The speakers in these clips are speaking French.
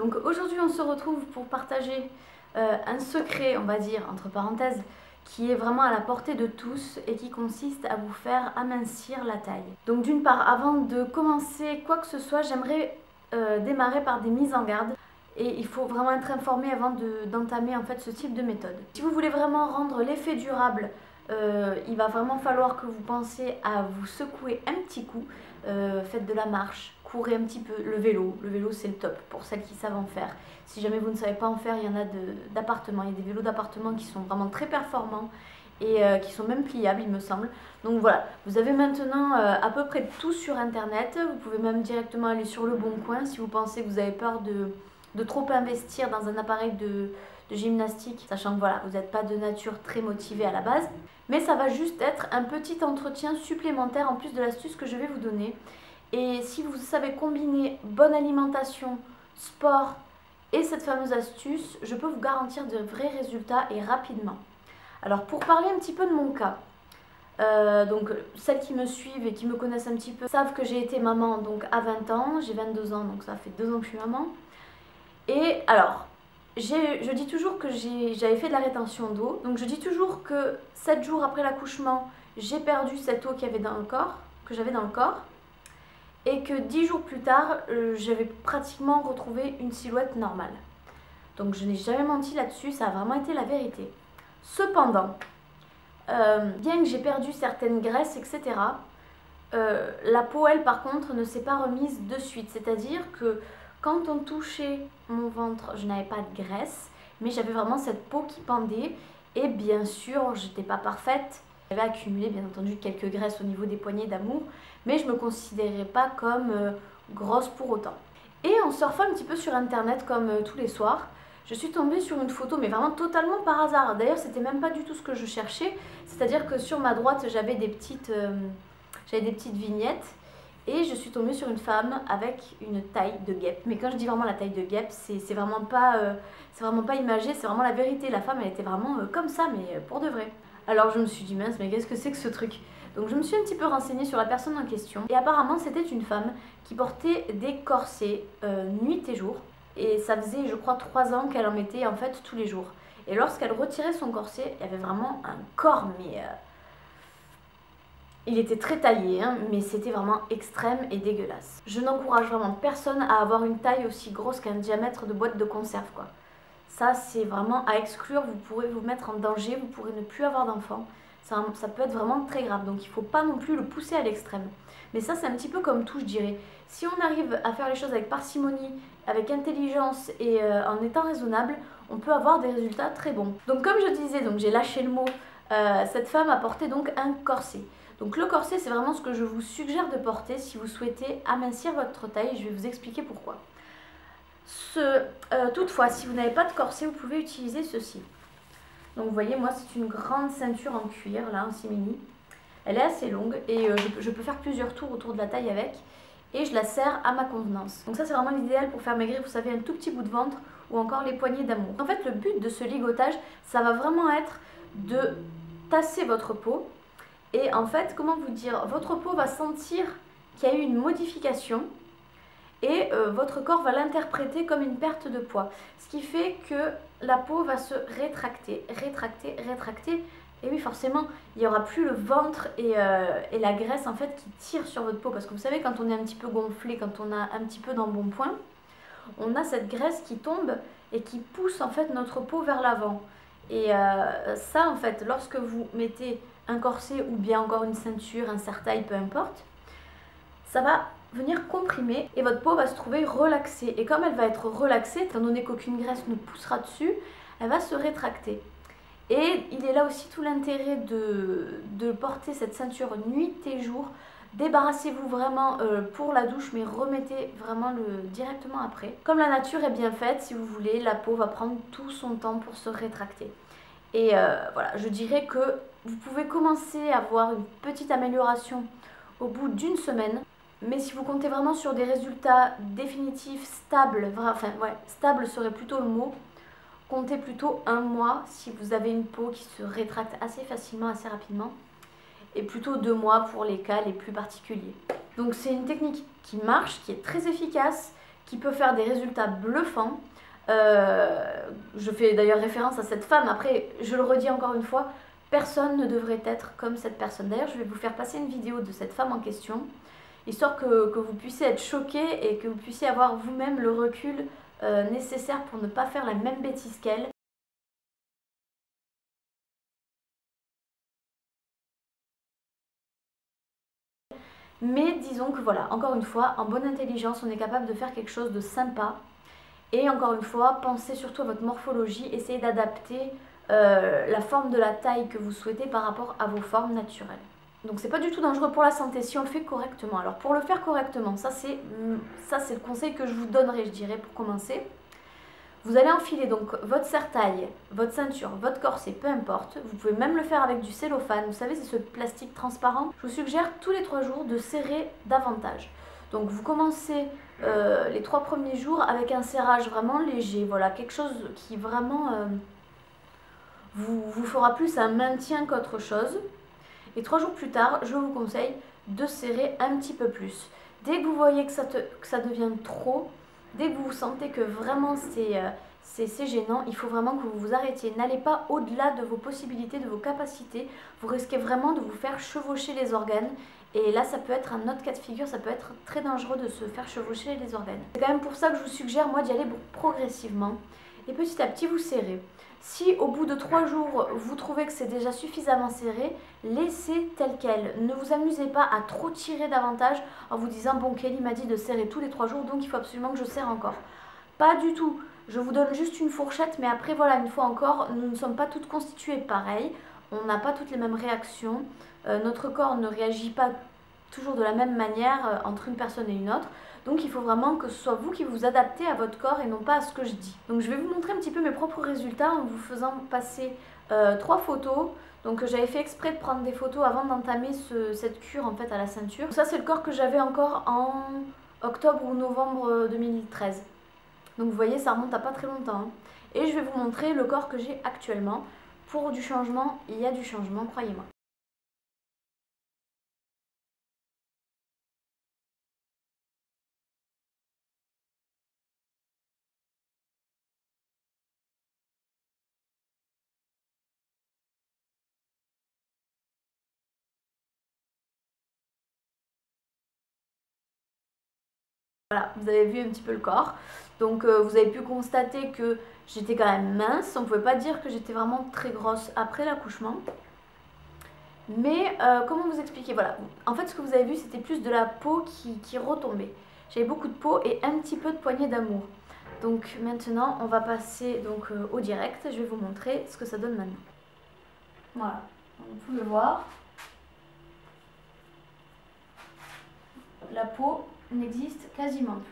donc aujourd'hui on se retrouve pour partager un secret, on va dire, entre parenthèses, qui est vraiment à la portée de tous et qui consiste à vous faire amincir la taille. Donc d'une part, avant de commencer quoi que ce soit, j'aimerais démarrer par des mises en garde. Et il faut vraiment être informé avant d'entamer en fait ce type de méthode. Si vous voulez vraiment rendre l'effet durable, il va vraiment falloir que vous pensiez à vous secouer un petit coup. Faites de la marche, courez un petit peu, le vélo c'est le top pour celles qui savent en faire. Si jamais vous ne savez pas en faire, il y en a d'appartements, il y a des vélos d'appartement qui sont vraiment très performants et qui sont même pliables il me semble. Donc voilà, vous avez maintenant à peu près tout sur internet. Vous pouvez même directement aller sur Le Bon Coin si vous pensez que vous avez peur de trop investir dans un appareil de gymnastique, sachant que voilà, vous n'êtes pas de nature très motivée à la base. Mais ça va juste être un petit entretien supplémentaire en plus de l'astuce que je vais vous donner. Et si vous savez combiner bonne alimentation, sport et cette fameuse astuce, je peux vous garantir de vrais résultats et rapidement. Alors pour parler un petit peu de mon cas, donc celles qui me suivent et qui me connaissent un petit peu savent que j'ai été maman donc à 20 ans, j'ai 22 ans donc ça fait 2 ans que je suis maman. Et alors, je dis toujours que j'avais fait de la rétention d'eau. Donc je dis toujours que 7 jours après l'accouchement, j'ai perdu cette eau qu'il y avait dans le corps, que j'avais dans le corps. Et que 10 jours plus tard, j'avais pratiquement retrouvé une silhouette normale. Donc je n'ai jamais menti là-dessus, ça a vraiment été la vérité. Cependant, bien que j'ai perdu certaines graisses, etc., la peau, elle, par contre, ne s'est pas remise de suite. C'est-à-dire que quand on touchait mon ventre, je n'avais pas de graisse, mais j'avais vraiment cette peau qui pendait. Et bien sûr, j'étais pas parfaite. J'avais accumulé, bien entendu, quelques graisses au niveau des poignées d'amour, mais je ne me considérais pas comme grosse pour autant. Et en surfant un petit peu sur internet, comme tous les soirs, je suis tombée sur une photo, mais vraiment totalement par hasard. D'ailleurs, c'était même pas du tout ce que je cherchais. C'est-à-dire que sur ma droite, j'avais des petites vignettes. Et je suis tombée sur une femme avec une taille de guêpe. Mais quand je dis vraiment la taille de guêpe, c'est vraiment pas imagé, c'est vraiment la vérité. La femme, elle était vraiment comme ça, mais pour de vrai. Alors je me suis dit, mince, mais qu'est-ce que c'est que ce truc? Donc je me suis un petit peu renseignée sur la personne en question. Et apparemment, c'était une femme qui portait des corsets nuit et jour. Et ça faisait, je crois, 3 ans qu'elle en mettait en fait tous les jours. Et lorsqu'elle retirait son corset, il y avait vraiment un corps, mais... il était très taillé, hein, mais c'était vraiment extrême et dégueulasse. Je n'encourage vraiment personne à avoir une taille aussi grosse qu'un diamètre de boîte de conserve, quoi. Ça, c'est vraiment à exclure, vous pourrez vous mettre en danger, vous pourrez ne plus avoir d'enfant. Ça peut être vraiment très grave, donc il ne faut pas non plus le pousser à l'extrême. Mais ça, c'est un petit peu comme tout, je dirais. Si on arrive à faire les choses avec parcimonie, avec intelligence et en étant raisonnable, on peut avoir des résultats très bons. Donc comme je disais, donc j'ai lâché le mot, cette femme a porté donc un corset. Donc le corset, c'est vraiment ce que je vous suggère de porter si vous souhaitez amincir votre taille. Je vais vous expliquer pourquoi. Toutefois, si vous n'avez pas de corset, vous pouvez utiliser ceci. Donc vous voyez, moi c'est une grande ceinture en cuir, là, en simili. Elle est assez longue et je peux faire plusieurs tours autour de la taille avec. Et je la serre à ma convenance. Donc ça, c'est vraiment l'idéal pour faire maigrir, vous savez, un tout petit bout de ventre ou encore les poignées d'amour. En fait, le but de ce ligotage, ça va vraiment être de tasser votre peau. Et en fait, comment vous dire, votre peau va sentir qu'il y a eu une modification et votre corps va l'interpréter comme une perte de poids. Ce qui fait que la peau va se rétracter, rétracter, rétracter. Et oui, forcément, il n'y aura plus le ventre et la graisse en fait qui tire sur votre peau. Parce que vous savez, quand on est un petit peu gonflé, quand on a un petit peu d'embonpoint, on a cette graisse qui tombe et qui pousse en fait notre peau vers l'avant. Et ça, en fait, lorsque vous mettez un corset ou bien encore une ceinture, un serre-taille, peu importe, ça va venir comprimer et votre peau va se trouver relaxée. Et comme elle va être relaxée, étant donné qu'aucune graisse ne poussera dessus, elle va se rétracter. Et il est là aussi tout l'intérêt de porter cette ceinture nuit et jour. Débarrassez-vous vraiment pour la douche, mais remettez vraiment directement après. Comme la nature est bien faite, si vous voulez, la peau va prendre tout son temps pour se rétracter. Et voilà, je dirais que vous pouvez commencer à voir une petite amélioration au bout d'une semaine. Mais si vous comptez vraiment sur des résultats définitifs, stables, enfin ouais, stable serait plutôt le mot, comptez plutôt 1 mois si vous avez une peau qui se rétracte assez facilement, assez rapidement. Et plutôt 2 mois pour les cas les plus particuliers. Donc c'est une technique qui marche, qui est très efficace, qui peut faire des résultats bluffants. Je fais d'ailleurs référence à cette femme. Après, je le redis encore une fois, personne ne devrait être comme cette personne. D'ailleurs, je vais vous faire passer une vidéo de cette femme en question, histoire que vous puissiez être choqués et que vous puissiez avoir vous-même le recul nécessaire pour ne pas faire la même bêtise qu'elle. Mais disons que voilà, encore une fois, en bonne intelligence, on est capable de faire quelque chose de sympa. Et encore une fois, pensez surtout à votre morphologie, essayez d'adapter la forme de la taille que vous souhaitez par rapport à vos formes naturelles. Donc c'est pas du tout dangereux pour la santé si on le fait correctement. Alors pour le faire correctement, ça c'est le conseil que je vous donnerai, je dirais, pour commencer. Vous allez enfiler donc votre serre-taille, votre ceinture, votre corset, peu importe. Vous pouvez même le faire avec du cellophane. Vous savez, c'est ce plastique transparent. Je vous suggère tous les 3 jours de serrer davantage. Donc vous commencez les 3 premiers jours avec un serrage vraiment léger. Voilà, quelque chose qui vraiment vous fera plus un maintien qu'autre chose. Et 3 jours plus tard, je vous conseille de serrer un petit peu plus. Dès que vous voyez que ça devient trop, dès que vous sentez que vraiment c'est gênant, il faut vraiment que vous vous arrêtiez. N'allez pas au-delà de vos possibilités, de vos capacités. Vous risquez vraiment de vous faire chevaucher les organes. Et là, ça peut être un autre cas de figure, ça peut être très dangereux de se faire chevaucher les organes. C'est quand même pour ça que je vous suggère, moi, d'y aller progressivement. Et petit à petit, vous serrez. Si au bout de 3 jours, vous trouvez que c'est déjà suffisamment serré, laissez tel quel. Ne vous amusez pas à trop tirer davantage en vous disant « Bon, Kelly m'a dit de serrer tous les 3 jours, donc il faut absolument que je serre encore. » Pas du tout. Je vous donne juste une fourchette, mais après, voilà, une fois encore, nous ne sommes pas toutes constituées pareilles. On n'a pas toutes les mêmes réactions. Notre corps ne réagit pas toujours de la même manière entre une personne et une autre. Donc il faut vraiment que ce soit vous qui vous adaptez à votre corps et non pas à ce que je dis. Donc je vais vous montrer un petit peu mes propres résultats en vous faisant passer 3 photos. Donc j'avais fait exprès de prendre des photos avant d'entamer cette cure en fait à la ceinture. Ça c'est le corps que j'avais encore en octobre ou novembre 2013. Donc vous voyez, ça remonte à pas très longtemps. Hein. Et je vais vous montrer le corps que j'ai actuellement. Pour du changement, il y a du changement, croyez-moi. Voilà, vous avez vu un petit peu le corps. Donc vous avez pu constater que j'étais quand même mince. On ne pouvait pas dire que j'étais vraiment très grosse après l'accouchement. Mais comment vous expliquer? Voilà, en fait ce que vous avez vu c'était plus de la peau qui retombait. J'avais beaucoup de peau et un petit peu de poignée d'amour. Donc maintenant on va passer donc, au direct. Je vais vous montrer ce que ça donne maintenant. Voilà, vous pouvez le voir. La peau n'existe quasiment plus.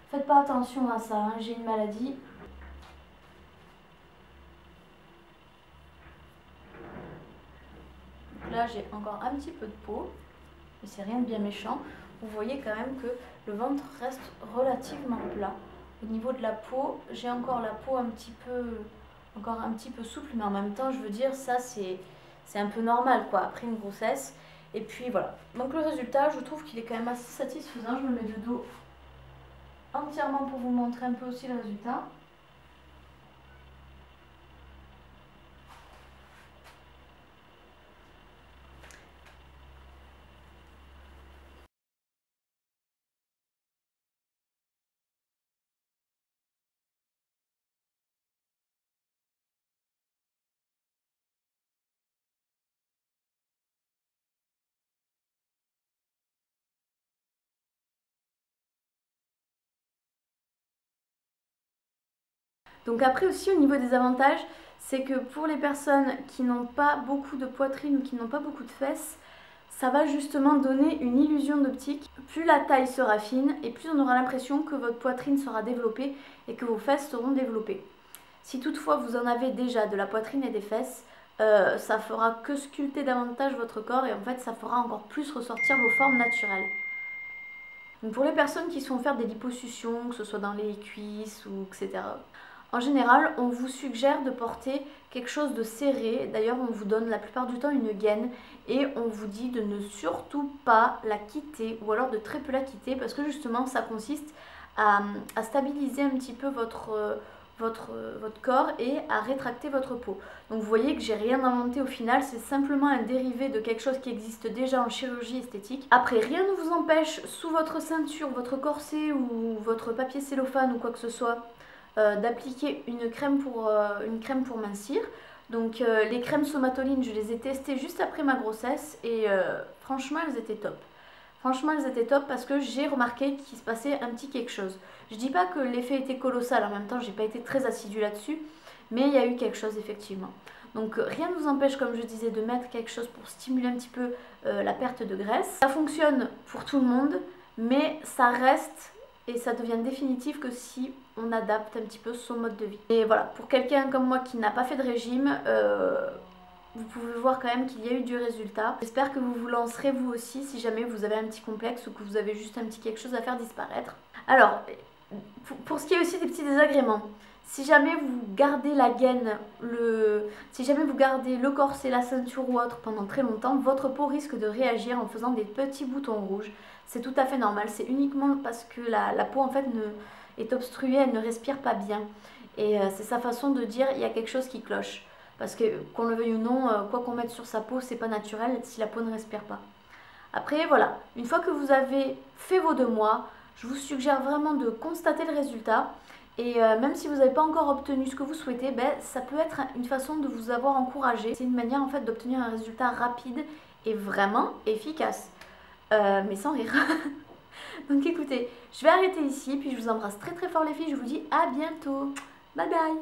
Faites pas attention à ça, hein. J'ai une maladie. Donc là j'ai encore un petit peu de peau, mais c'est rien de bien méchant. Vous voyez quand même que le ventre reste relativement plat. Au niveau de la peau, j'ai encore la peau encore un petit peu souple, mais en même temps je veux dire ça c'est un peu normal quoi après une grossesse. Et puis voilà, donc le résultat je trouve qu'il est quand même assez satisfaisant. Je me mets de dos entièrement pour vous montrer un peu aussi le résultat. Donc après aussi au niveau des avantages, c'est que pour les personnes qui n'ont pas beaucoup de poitrine ou qui n'ont pas beaucoup de fesses, ça va justement donner une illusion d'optique. Plus la taille sera fine et plus on aura l'impression que votre poitrine sera développée et que vos fesses seront développées. Si toutefois vous en avez déjà de la poitrine et des fesses, ça fera que sculpter davantage votre corps et en fait ça fera encore plus ressortir vos formes naturelles. Donc pour les personnes qui se font faire des liposuctions, que ce soit dans les cuisses ou etc., En général, on vous suggère de porter quelque chose de serré. D'ailleurs, on vous donne la plupart du temps une gaine et on vous dit de ne surtout pas la quitter ou alors de très peu la quitter parce que justement, ça consiste à stabiliser un petit peu votre corps et à rétracter votre peau. Donc vous voyez que j'ai rien inventé au final, c'est simplement un dérivé de quelque chose qui existe déjà en chirurgie esthétique. Après, rien ne vous empêche sous votre ceinture, votre corset ou votre papier cellophane ou quoi que ce soit d'appliquer une crème pour mincir. Donc les crèmes Somatoline, je les ai testées juste après ma grossesse et franchement elles étaient top. Franchement elles étaient top parce que j'ai remarqué qu'il se passait un petit quelque chose. Je dis pas que l'effet était colossal, en même temps j'ai pas été très assidue là-dessus, mais il y a eu quelque chose effectivement. Donc rien ne vous empêche, comme je disais, de mettre quelque chose pour stimuler un petit peu la perte de graisse. Ça fonctionne pour tout le monde, mais ça reste et ça devient définitif que si on adapte un petit peu son mode de vie. Et voilà, pour quelqu'un comme moi qui n'a pas fait de régime, vous pouvez voir quand même qu'il y a eu du résultat. J'espère que vous vous lancerez vous aussi si jamais vous avez un petit complexe ou que vous avez juste un petit quelque chose à faire disparaître. Alors, pour ce qui est aussi des petits désagréments, si jamais vous gardez la gaine, si jamais vous gardez le corset, la ceinture ou autre pendant très longtemps, votre peau risque de réagir en faisant des petits boutons rouges. C'est tout à fait normal, c'est uniquement parce que la peau en fait est obstruée, elle ne respire pas bien. Et c'est sa façon de dire il y a quelque chose qui cloche. Parce que qu'on le veuille ou non, quoi qu'on mette sur sa peau, c'est pas naturel si la peau ne respire pas. Après voilà, une fois que vous avez fait vos 2 mois, je vous suggère vraiment de constater le résultat. Et même si vous n'avez pas encore obtenu ce que vous souhaitez, ça peut être une façon de vous avoir encouragé. C'est une manière en fait d'obtenir un résultat rapide et vraiment efficace. Mais sans rire. Donc écoutez, je vais arrêter ici, puis je vous embrasse très très fort les filles, je vous dis à bientôt. Bye bye.